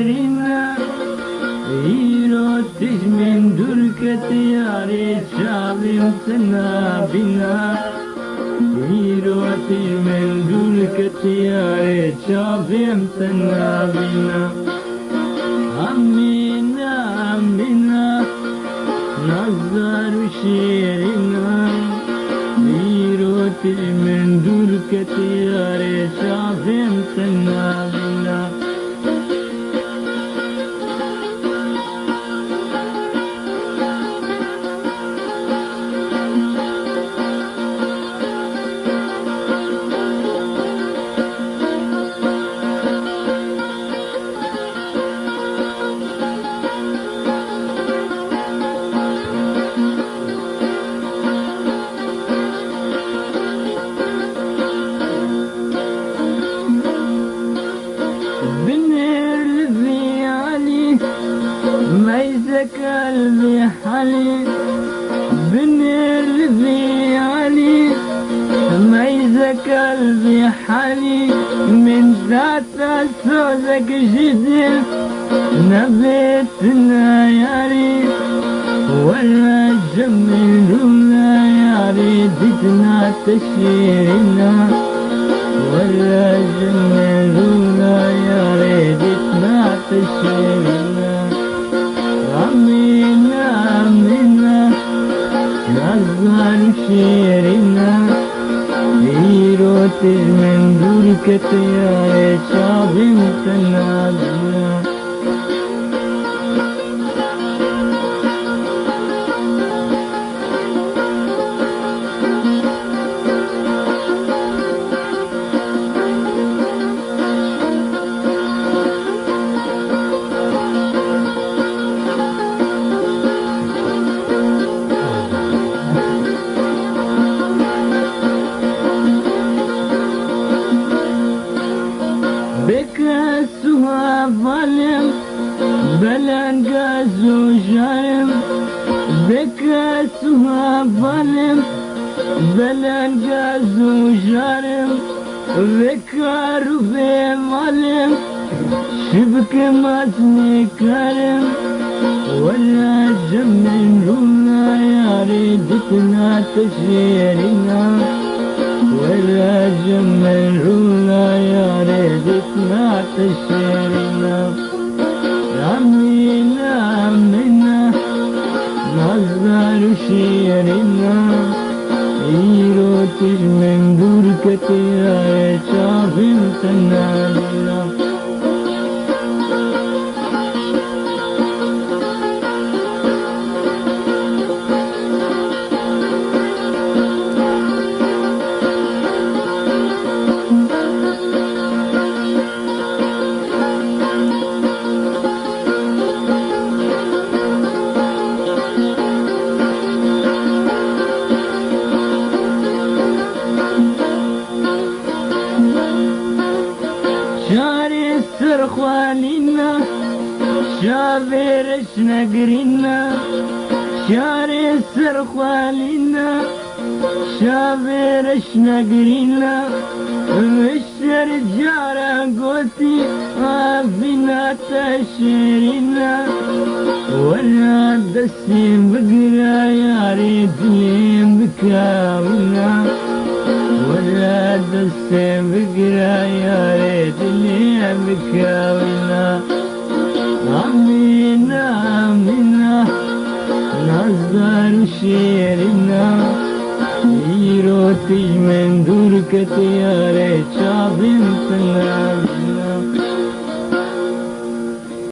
شيرنا يروتش من دركة ياري شعبي سنابنا يروتش من دركة ياري شعبي سنابنا أمينا أمينا نظر شيرنا يروتش من دركة ياري شعبي سنابنا قلبي حالي بنرفي علي ميزة قلبي حالي من ذات صوتك جدل نبيتنا ياري ولا جملونا ياري دتنا تشيرنا ولا جملونا ياري دتنا تشيرنا أمينا أمينا نظر شيرنا يروتش من دركة يا شعبي متنابنا بكسوها ظلم بلن قازو جرم بكسوها ظلم بلن قازو جرم ذكر في ظلم شبك ماسني كرم ولا جملونا يا ريدتنا تشيرنا ولا جملونا يا ريدتنا تشيرنا أمينا أمينا نظر شيرنا يروتش من دركة يا شعبي متنابنا شاري السرخوانينا شابرش نقرينا شاري السرخوانينا شابرش نقرينا مشتر جارة قوتي عافينا تشيرنا ولا دسي بقرا يا ريتني بكاونا ولا دسي بقرا يا ريتني بكاونا أمينا أمينا نظر شيرنا يروتش من دركة يا ريت شعبي متنابنا